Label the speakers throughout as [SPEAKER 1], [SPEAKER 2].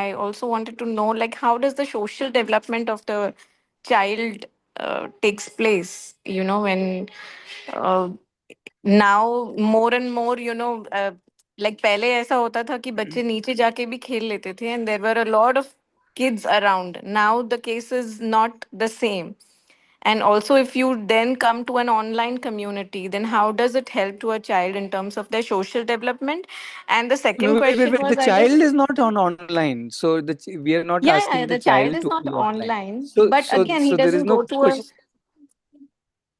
[SPEAKER 1] I also wanted to know, like, how does the social development of the child takes place? When uh, now more and more, like पहले ऐसा होता था कि बच्चे नीचे जाके भी खेल लेते थे, and there were a lot of kids around. Now the case is not the same. And also, if you then come to an online community, then how does it help to a child in terms of their social development? And the second
[SPEAKER 2] No,
[SPEAKER 1] question
[SPEAKER 2] wait. The
[SPEAKER 1] was, I
[SPEAKER 2] child
[SPEAKER 1] guess,
[SPEAKER 2] is not on online, so we are not
[SPEAKER 1] yeah,
[SPEAKER 2] asking
[SPEAKER 1] yeah,
[SPEAKER 2] the
[SPEAKER 1] the child
[SPEAKER 2] child
[SPEAKER 1] is
[SPEAKER 2] to
[SPEAKER 1] not
[SPEAKER 2] be online.
[SPEAKER 1] online,
[SPEAKER 2] So,
[SPEAKER 1] but
[SPEAKER 2] so,
[SPEAKER 1] again, he
[SPEAKER 2] so there is
[SPEAKER 1] doesn't
[SPEAKER 2] no
[SPEAKER 1] go to a,
[SPEAKER 2] question.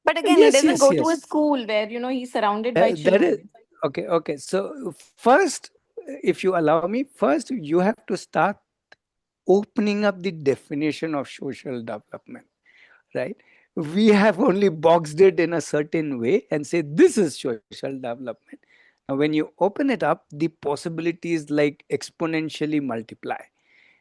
[SPEAKER 1] but again, he
[SPEAKER 2] Yes,
[SPEAKER 1] doesn't
[SPEAKER 2] yes,
[SPEAKER 1] go to a
[SPEAKER 2] yes.
[SPEAKER 1] school where, he's surrounded by
[SPEAKER 2] That is
[SPEAKER 1] children.
[SPEAKER 2] okay. Okay. So first, if you allow me, first you have to start opening up the definition of social development, right? We have only boxed it in a certain way and say this is social development. Now, when you open it up, the possibilities like exponentially multiply.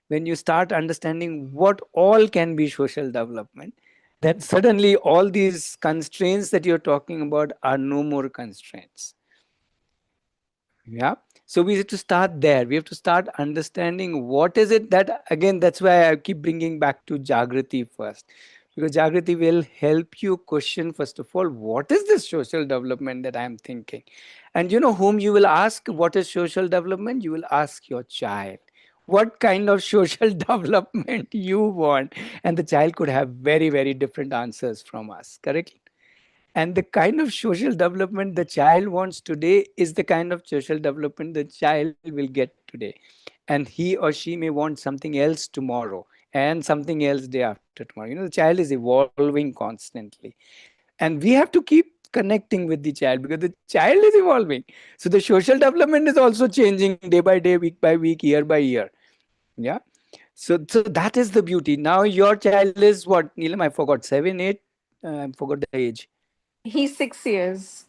[SPEAKER 2] When you start understanding what all can be social development, then suddenly all these constraints that you're talking about are no more constraints. Yeah. So we have to start there. We have to start understanding what is it that, again, that's why I keep bringing back to Jagrati first. Because Jagrati will help you question, first of all, what is this social development that I'm thinking? And you know whom you will ask what is social development? You will ask your child. What kind of social development you want? And the child could have very, very different answers from us, correct? And the kind of social development the child wants today is the kind of social development the child will get today. And he or she may want something else tomorrow and something else day after tomorrow. The child is evolving constantly. And we have to keep connecting with the child because the child is evolving. So the social development is also changing day by day, week by week, year by year. Yeah. So that is the beauty. Now your child is what, Neelam? I forgot, 7, 8. I forgot the age.
[SPEAKER 1] He's 6 years.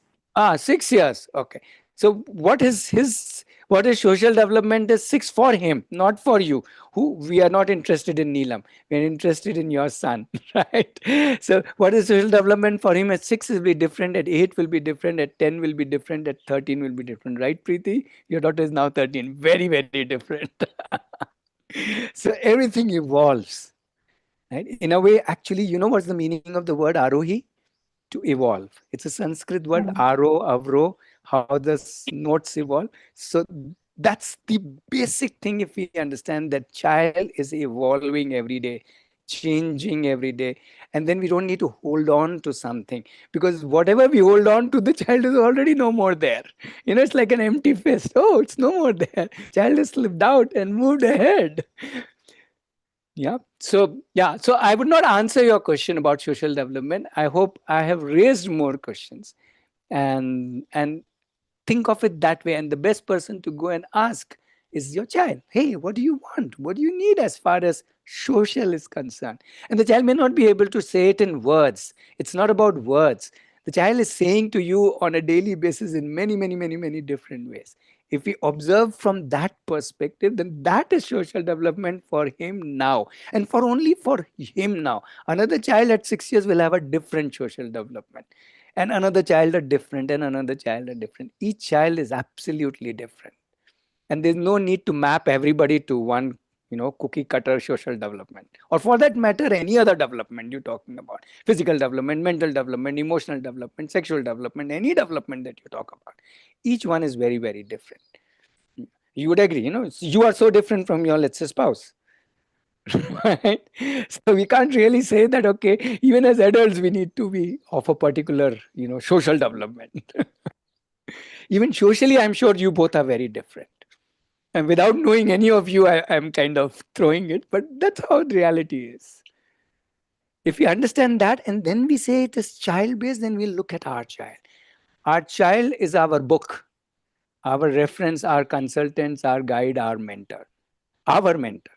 [SPEAKER 2] 6 years. Okay. So what is social development is six for him, not for you. Who we are not interested in Neelam. We are interested in your son, right? So what is social development for him at 6 will be different, at 8 will be different, at 10 will be different, at 13 will be different, right, Preeti? Your daughter is now 13. Very, very different. So everything evolves. Right? In a way, actually, you know what's the meaning of the word Arohi? To evolve. It's a Sanskrit word, aro, avro, how the notes evolve. So that's the basic thing. If we understand that child is evolving every day, changing every day, and then we don't need to hold on to something because whatever we hold on to, the child is already no more there. It's like an empty fist. Oh, it's no more there. Child has slipped out and moved ahead. Yeah. So I would not answer your question about social development. I hope I have raised more questions and think of it that way. And the best person to go and ask is your child. Hey, what do you want? What do you need as far as social is concerned? And the child may not be able to say it in words. It's not about words. The child is saying to you on a daily basis in many, many, many, many different ways. If we observe from that perspective, then that is social development for him now, and for only for him now. Another child at 6 years will have a different social development, and another child are different, and another child are different. Each child is absolutely different, and there's no need to map everybody to one cookie cutter social development, or for that matter any other development you're talking about: physical development, mental development, emotional development, sexual development, any development that you talk about. Each one is very, very different. You would agree, you are so different from your, let's say, spouse. Right? So we can't really say that, okay, even as adults we need to be of a particular social development. Even socially, I'm sure you both are very different, and without knowing any of you, I'm kind of throwing it, but that's how the reality is. If we understand that and then we say it is child based, then we'll look at our child. Our child is our book, our reference, our consultants, our guide, our mentor, our mentor.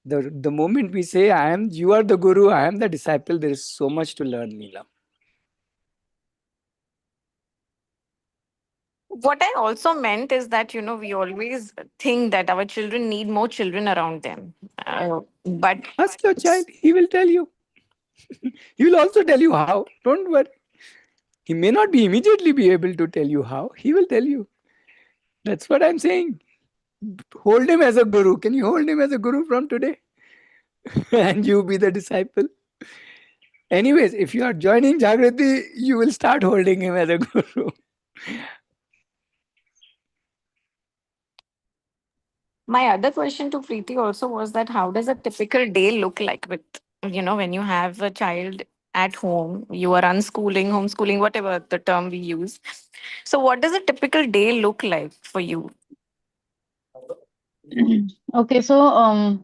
[SPEAKER 2] The moment we say you are the guru, I am the disciple, there is so much to learn, Neelam.
[SPEAKER 1] What I also meant is that, we always think that our children need more children around them. But
[SPEAKER 2] Ask your child, he will tell you. He will also tell you how. Don't worry. He may not be immediately be able to tell you how. He will tell you. That's what I'm saying. Hold him as a guru. Can you hold him as a guru from today? And you be the disciple. Anyways, if you are joining Jagrati, you will start holding him as a guru.
[SPEAKER 1] My other question to Preeti also was that how does a typical day look like with, when you have a child at home, you are unschooling, homeschooling, whatever the term we use. So, what does a typical day look like for you?
[SPEAKER 3] Okay, so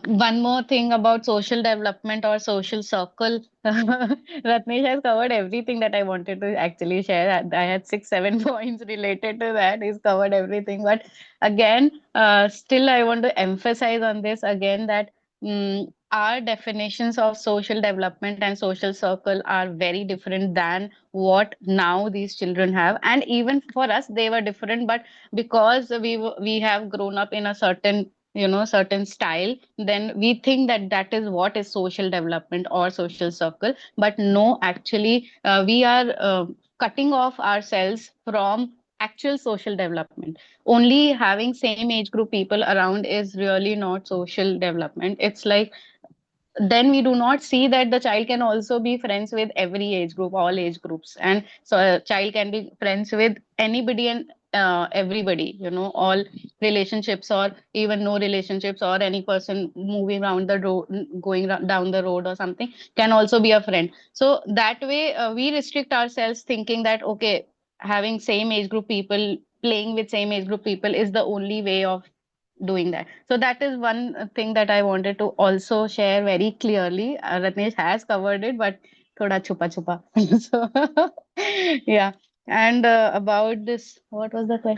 [SPEAKER 3] one more thing about social development or social circle. Ratnesh has covered everything that I wanted to actually share. I had six, seven points related to that. He's covered everything. But again, still, I want to emphasize on this again that our definitions of social development and social circle are very different than what now these children have. And even for us, they were different. But because we have grown up in a certain certain style, then we think that that is what is social development or social circle. But no, actually we are cutting off ourselves from actual social development. Only having same age group people around is really not social development. It's like then we do not see that the child can also be friends with every age group, all age groups, and so a child can be friends with anybody and everybody, all relationships or even no relationships, or any person moving around the road, going down the road or something, can also be a friend. So that way we restrict ourselves thinking that okay, having same age group people, playing with same age group people is the only way of doing that. So that is one thing that I wanted to also share very clearly. Ratnesh has covered it, but thoda chupa chupa. So yeah. And about this, what was the question?